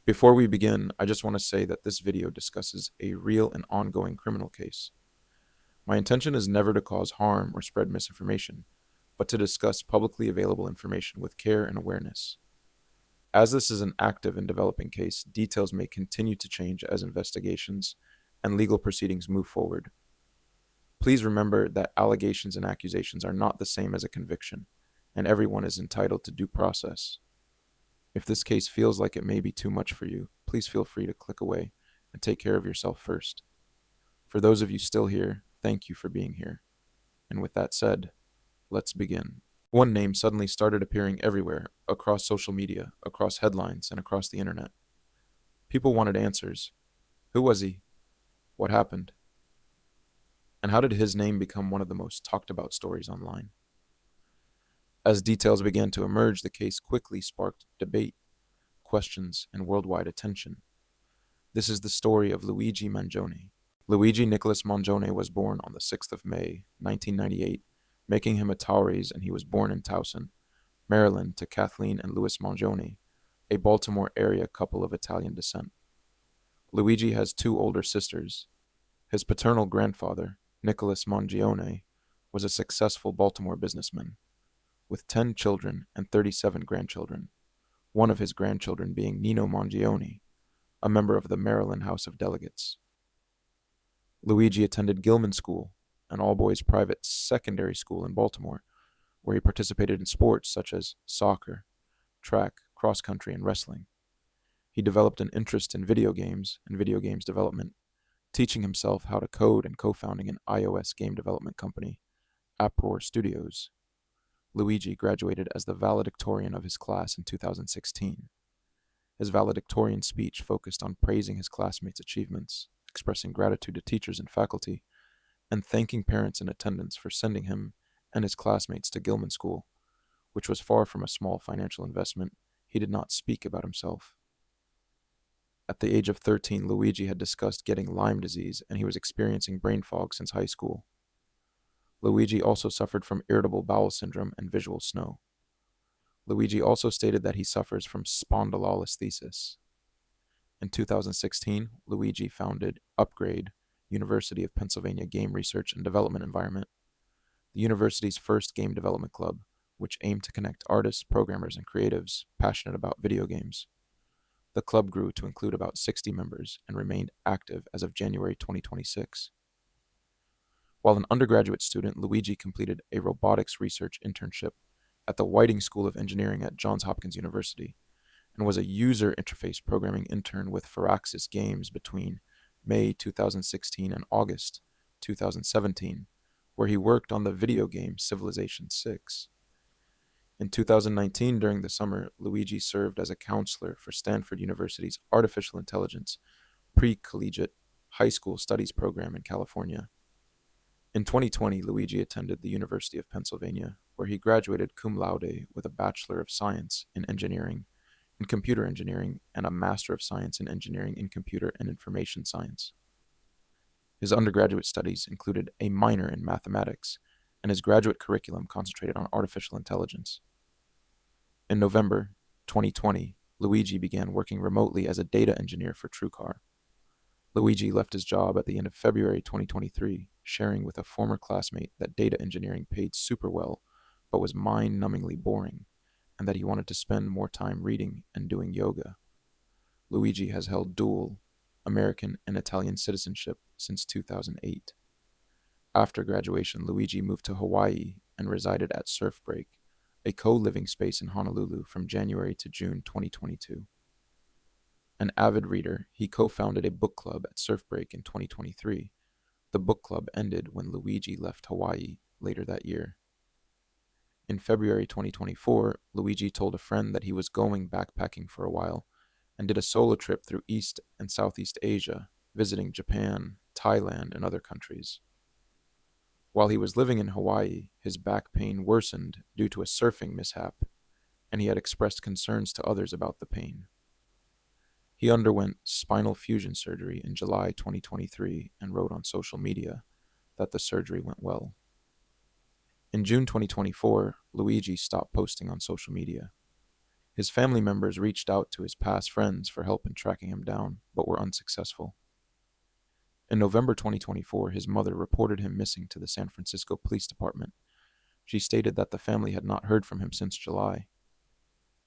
Before we begin, I just want to say that this video discusses a real and ongoing criminal case. My intention is never to cause harm or spread misinformation, but to discuss publicly available information with care and awareness. As this is an active and developing case, details may continue to change as investigations and legal proceedings move forward. Please remember that allegations and accusations are not the same as a conviction, and everyone is entitled to due process. If this case feels like it may be too much for you, please feel free to click away and take care of yourself first. For those of you still here, thank you for being here. And with that said, let's begin. One name suddenly started appearing everywhere, across social media, across headlines, and across the internet. People wanted answers. Who was he? What happened? And how did his name become one of the most talked about stories online? As details began to emerge, the case quickly sparked debate, questions, and worldwide attention. This is the story of Luigi Mangione. Luigi Nicholas Mangione was born on the 6th of May, 1998, making him a Tauris, and he was born in Towson, Maryland, to Kathleen and Louis Mangione, a Baltimore area couple of Italian descent. Luigi has two older sisters. His paternal grandfather, Nicholas Mangione, was a successful Baltimore businessman, with 10 children and 37 grandchildren, one of his grandchildren being Nino Mangione, a member of the Maryland House of Delegates. Luigi attended Gilman School, an all-boys private secondary school in Baltimore, where he participated in sports such as soccer, track, cross-country, and wrestling. He developed an interest in video games and video games development, teaching himself how to code and co-founding an iOS game development company, Uproar Studios. Luigi graduated as the valedictorian of his class in 2016. His valedictorian speech focused on praising his classmates' achievements, expressing gratitude to teachers and faculty, and thanking parents in attendance for sending him and his classmates to Gilman School, which was far from a small financial investment. He did not speak about himself. At the age of 13, Luigi had discussed getting Lyme disease, and he was experiencing brain fog since high school. Luigi also suffered from irritable bowel syndrome and visual snow. Luigi also stated that he suffers from spondylolisthesis. In 2016, Luigi founded Upgrade, University of Pennsylvania Game Research and Development Environment, the university's first game development club, which aimed to connect artists, programmers, and creatives passionate about video games. The club grew to include about 60 members and remained active as of January 2026. While an undergraduate student, Luigi completed a robotics research internship at the Whiting School of Engineering at Johns Hopkins University and was a user interface programming intern with Firaxis Games between May 2016 and August 2017, where he worked on the video game Civilization VI. In 2019, during the summer, Luigi served as a counselor for Stanford University's Artificial Intelligence Pre-Collegiate High School Studies program in California. In 2020, Luigi attended the University of Pennsylvania, where he graduated cum laude with a Bachelor of Science in Engineering in Computer Engineering and a Master of Science in Engineering in Computer and Information Science. His undergraduate studies included a minor in mathematics, and his graduate curriculum concentrated on artificial intelligence. In November 2020, Luigi began working remotely as a data engineer for TrueCar. Luigi left his job at the end of February 2023, sharing with a former classmate that data engineering paid super well, but was mind-numbingly boring, and that he wanted to spend more time reading and doing yoga. Luigi has held dual American and Italian citizenship since 2008. After graduation, Luigi moved to Hawaii and resided at Surf Break, a co-living space in Honolulu from January to June 2022. An avid reader, he co-founded a book club at Surf Break in 2023. The book club ended when Luigi left Hawaii later that year. In February 2024, Luigi told a friend that he was going backpacking for a while and did a solo trip through East and Southeast Asia, visiting Japan, Thailand, and other countries. While he was living in Hawaii, his back pain worsened due to a surfing mishap, and he had expressed concerns to others about the pain. He underwent spinal fusion surgery in July 2023 and wrote on social media that the surgery went well. In June 2024, Luigi stopped posting on social media. His family members reached out to his past friends for help in tracking him down, but were unsuccessful. In November 2024, his mother reported him missing to the San Francisco Police Department. She stated that the family had not heard from him since July.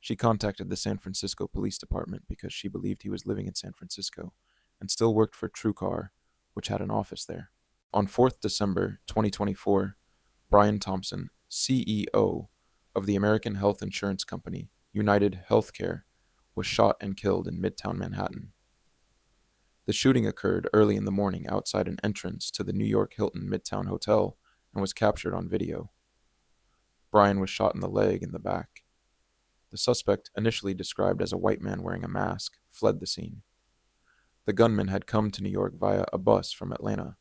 She contacted the San Francisco Police Department because she believed he was living in San Francisco and still worked for TrueCar, which had an office there. On 4th December 2024, Brian Thompson, CEO of the American health insurance company United Healthcare, was shot and killed in Midtown Manhattan. The shooting occurred early in the morning outside an entrance to the New York Hilton Midtown Hotel and was captured on video. Brian was shot in the leg and the back. The suspect, initially described as a white man wearing a mask, fled the scene. The gunman had come to New York via a bus from Atlanta.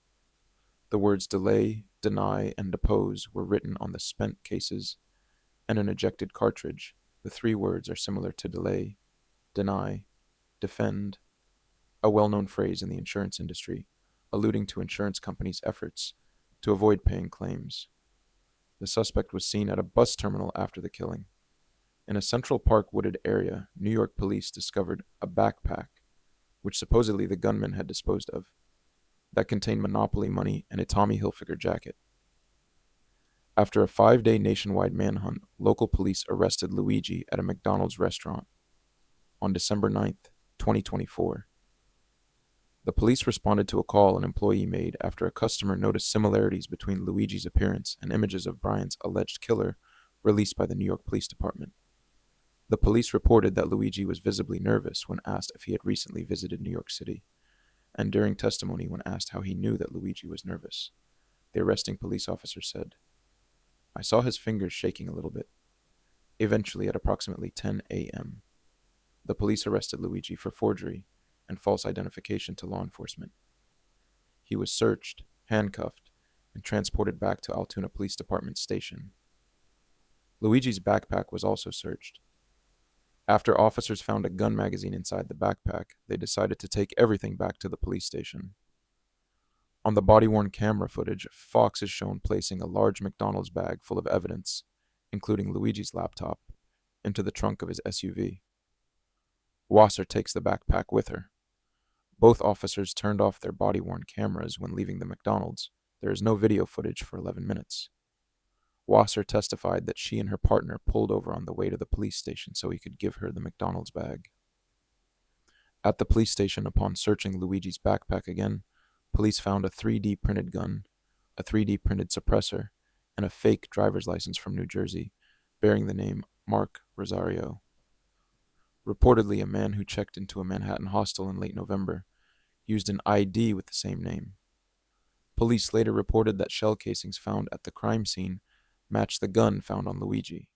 The words delay, deny, and depose were written on the spent cases and an ejected cartridge. The three words are similar to delay, deny, defend, a well-known phrase in the insurance industry, alluding to insurance companies' efforts to avoid paying claims. The suspect was seen at a bus terminal after the killing. In a Central Park wooded area, New York police discovered a backpack, which supposedly the gunman had disposed of, that contained Monopoly money and a Tommy Hilfiger jacket. After a 5-day nationwide manhunt, local police arrested Luigi at a McDonald's restaurant on December 9th, 2024. The police responded to a call an employee made after a customer noticed similarities between Luigi's appearance and images of Brian's alleged killer released by the New York Police Department. The police reported that Luigi was visibly nervous when asked if he had recently visited New York City, and during testimony when asked how he knew that Luigi was nervous. The arresting police officer said, "I saw his fingers shaking a little bit." Eventually, at approximately 10 a.m., the police arrested Luigi for forgery and false identification to law enforcement. He was searched, handcuffed, and transported back to Altoona Police Department station. Luigi's backpack was also searched. After officers found a gun magazine inside the backpack, they decided to take everything back to the police station. On the body-worn camera footage, Fox is shown placing a large McDonald's bag full of evidence, including Luigi's laptop, into the trunk of his SUV. Wasser takes the backpack with her. Both officers turned off their body-worn cameras when leaving the McDonald's. There is no video footage for 11 minutes. Wasser testified that she and her partner pulled over on the way to the police station so he could give her the McDonald's bag. At the police station, upon searching Luigi's backpack again, police found a 3D printed gun, a 3D printed suppressor, and a fake driver's license from New Jersey, bearing the name Mark Rosario. Reportedly, a man who checked into a Manhattan hostel in late November used an ID with the same name. Police later reported that shell casings found at the crime scene matched the gun found on Luigi.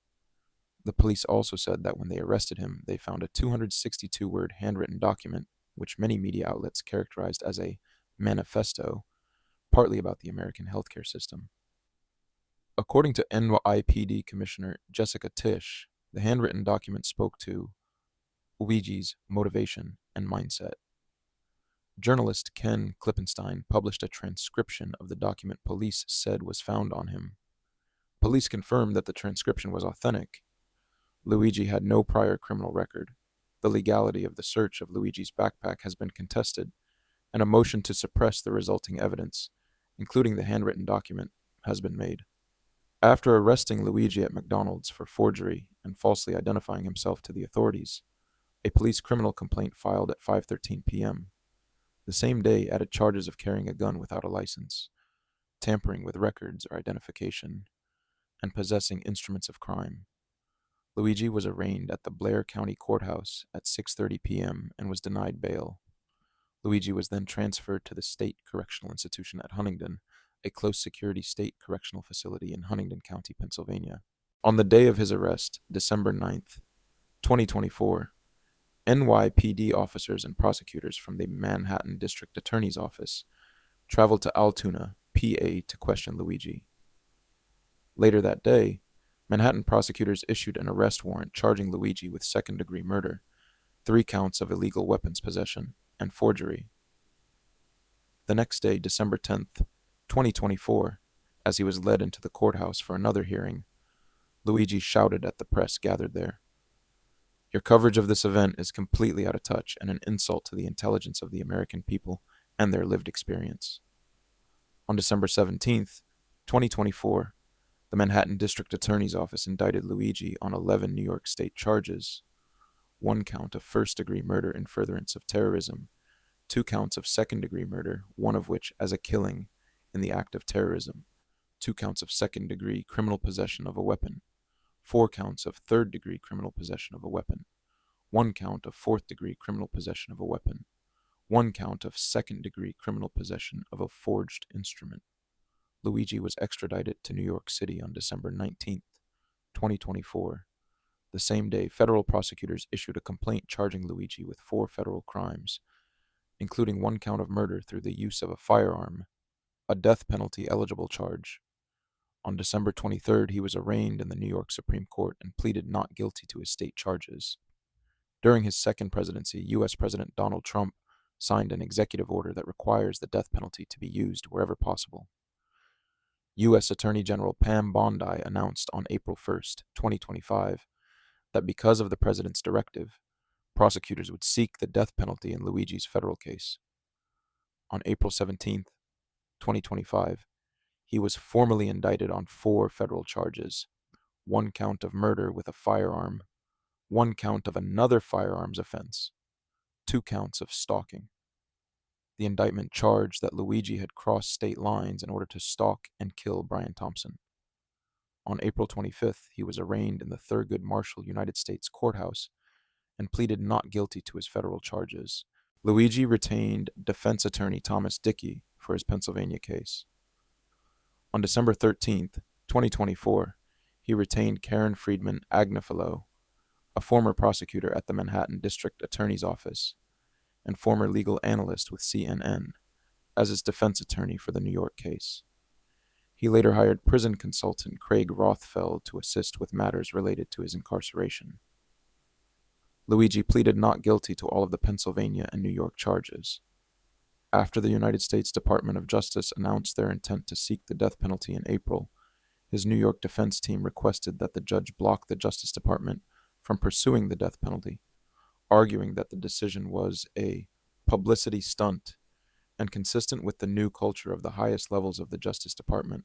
The police also said that when they arrested him, they found a 262-word handwritten document, which many media outlets characterized as a manifesto, partly about the American healthcare system. According to NYPD Commissioner Jessica Tisch, the handwritten document spoke to Luigi's motivation and mindset. Journalist Ken Klippenstein published a transcription of the document police said was found on him. Police confirmed that the transcription was authentic. Luigi had no prior criminal record. The legality of the search of Luigi's backpack has been contested, and a motion to suppress the resulting evidence, including the handwritten document, has been made. After arresting Luigi at McDonald's for forgery and falsely identifying himself to the authorities, a police criminal complaint filed at 5:13 p.m. The same day added charges of carrying a gun without a license, tampering with records or identification, and possessing instruments of crime. Luigi was arraigned at the Blair County Courthouse at 6:30 p.m. and was denied bail. Luigi was then transferred to the State Correctional Institution at Huntingdon, a close-security state correctional facility in Huntingdon County, Pennsylvania. On the day of his arrest, December 9th, 2024, NYPD officers and prosecutors from the Manhattan District Attorney's Office traveled to Altoona, PA, to question Luigi. Later that day, Manhattan prosecutors issued an arrest warrant charging Luigi with second-degree murder, 3 counts of illegal weapons possession, and forgery. The next day, December 10th, 2024, as he was led into the courthouse for another hearing, Luigi shouted at the press gathered there. Your coverage of this event is completely out of touch and an insult to the intelligence of the American people and their lived experience. On December 17th, 2024, the Manhattan District Attorney's Office indicted Luigi on 11 New York State charges: 1 count of first-degree murder in furtherance of terrorism, 2 counts of second-degree murder, one of which as a killing in the act of terrorism, 2 counts of second-degree criminal possession of a weapon, 4 counts of third-degree criminal possession of a weapon, 1 count of fourth-degree criminal possession of a weapon, 1 count of second-degree criminal possession of a forged instrument. Luigi was extradited to New York City on December 19th, 2024. The same day, federal prosecutors issued a complaint charging Luigi with 4 federal crimes, including 1 count of murder through the use of a firearm, a death penalty eligible charge. On December 23rd, he was arraigned in the New York Supreme Court and pleaded not guilty to his state charges. During his second presidency, U.S. President Donald Trump signed an executive order that requires the death penalty to be used wherever possible. U.S. Attorney General Pam Bondi announced on April 1st, 2025, that because of the president's directive, prosecutors would seek the death penalty in Luigi's federal case. On April 17th, 2025, he was formally indicted on 4 federal charges: 1 count of murder with a firearm, 1 count of another firearms offense, 2 counts of stalking. The indictment charged that Luigi had crossed state lines in order to stalk and kill Brian Thompson. On April 25th, he was arraigned in the Thurgood Marshall United States Courthouse and pleaded not guilty to his federal charges. Luigi retained defense attorney Thomas Dickey for his Pennsylvania case. On December 13th, 2024, he retained Karen Friedman Agnifilo, a former prosecutor at the Manhattan District Attorney's Office and former legal analyst with CNN, as his defense attorney for the New York case. He later hired prison consultant Craig Rothfeld to assist with matters related to his incarceration. Luigi pleaded not guilty to all of the Pennsylvania and New York charges. After the United States Department of Justice announced their intent to seek the death penalty in April, his New York defense team requested that the judge block the Justice Department from pursuing the death penalty, arguing that the decision was a publicity stunt and consistent with the new culture of the highest levels of the Justice Department,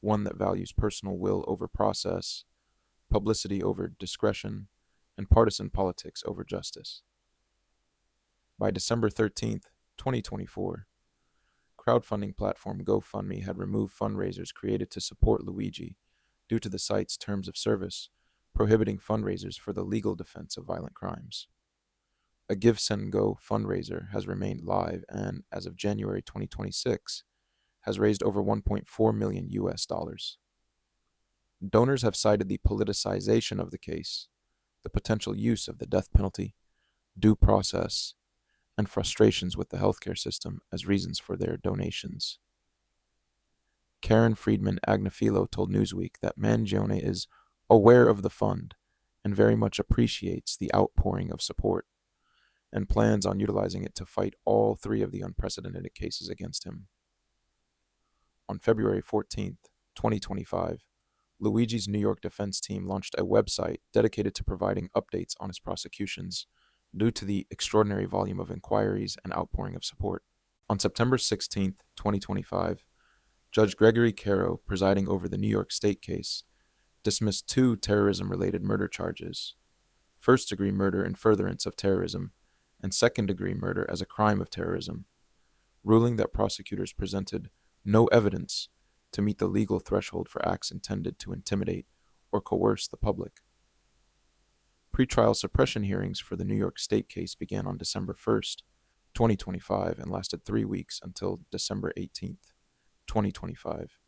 one that values personal will over process, publicity over discretion, and partisan politics over justice. By December 13th, 2024, crowdfunding platform GoFundMe had removed fundraisers created to support Luigi due to the site's terms of service prohibiting fundraisers for the legal defense of violent crimes. A GiveSendGo fundraiser has remained live and, as of January 2026, has raised over $1.4 million. Donors have cited the politicization of the case, the potential use of the death penalty, due process, and frustrations with the healthcare system as reasons for their donations. Karen Friedman Agnifilo told Newsweek that Mangione is aware of the fund and very much appreciates the outpouring of support, and plans on utilizing it to fight all 3 of the unprecedented cases against him. On February 14th, 2025, Luigi's New York defense team launched a website dedicated to providing updates on his prosecutions due to the extraordinary volume of inquiries and outpouring of support. On September 16th, 2025, Judge Gregory Caro, presiding over the New York State case, dismissed 2 terrorism-related murder charges: first-degree murder in furtherance of terrorism and second-degree murder as a crime of terrorism, ruling that prosecutors presented no evidence to meet the legal threshold for acts intended to intimidate or coerce the public. Pretrial suppression hearings for the New York State case began on December 1st, 2025, and lasted 3 weeks until December 18th, 2025.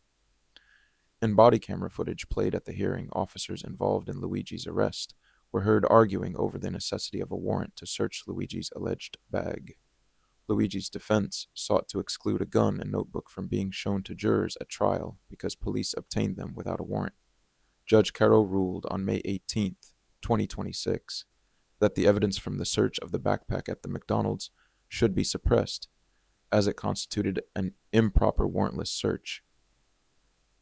In body camera footage played at the hearing, officers involved in Luigi's arrest were heard arguing over the necessity of a warrant to search Luigi's alleged bag. Luigi's defense sought to exclude a gun and notebook from being shown to jurors at trial because police obtained them without a warrant. Judge Caro ruled on May 18th, 2026, that the evidence from the search of the backpack at the McDonald's should be suppressed, as it constituted an improper warrantless search.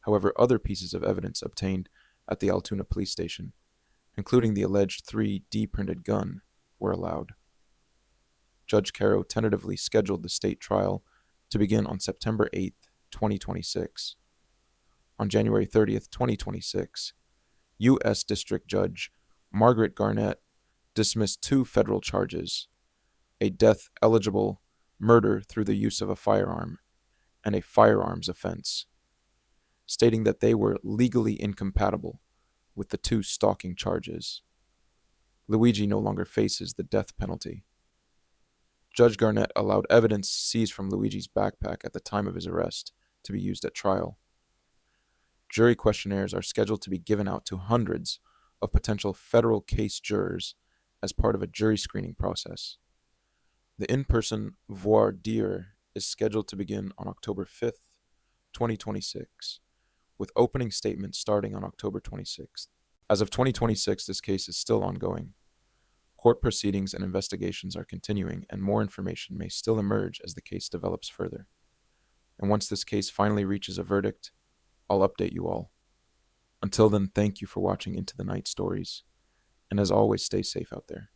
However, other pieces of evidence obtained at the Altoona police station including the alleged 3D printed gun, were allowed. Judge Caro tentatively scheduled the state trial to begin on September 8th, 2026. On January 30th, 2026, U.S. District Judge Margaret Garnett dismissed 2 federal charges: a death-eligible murder through the use of a firearm and a firearms offense, stating that they were legally incompatible with the 2 stalking charges. Luigi no longer faces the death penalty. Judge Garnett allowed evidence seized from Luigi's backpack at the time of his arrest to be used at trial. Jury questionnaires are scheduled to be given out to hundreds of potential federal case jurors as part of a jury screening process. The in-person voir dire is scheduled to begin on October 5th, 2026, with opening statements starting on October 26th. As of 2026, this case is still ongoing. Court proceedings and investigations are continuing, and more information may still emerge as the case develops further. And once this case finally reaches a verdict, I'll update you all. Until then, thank you for watching Into the Night Stories, and as always, stay safe out there.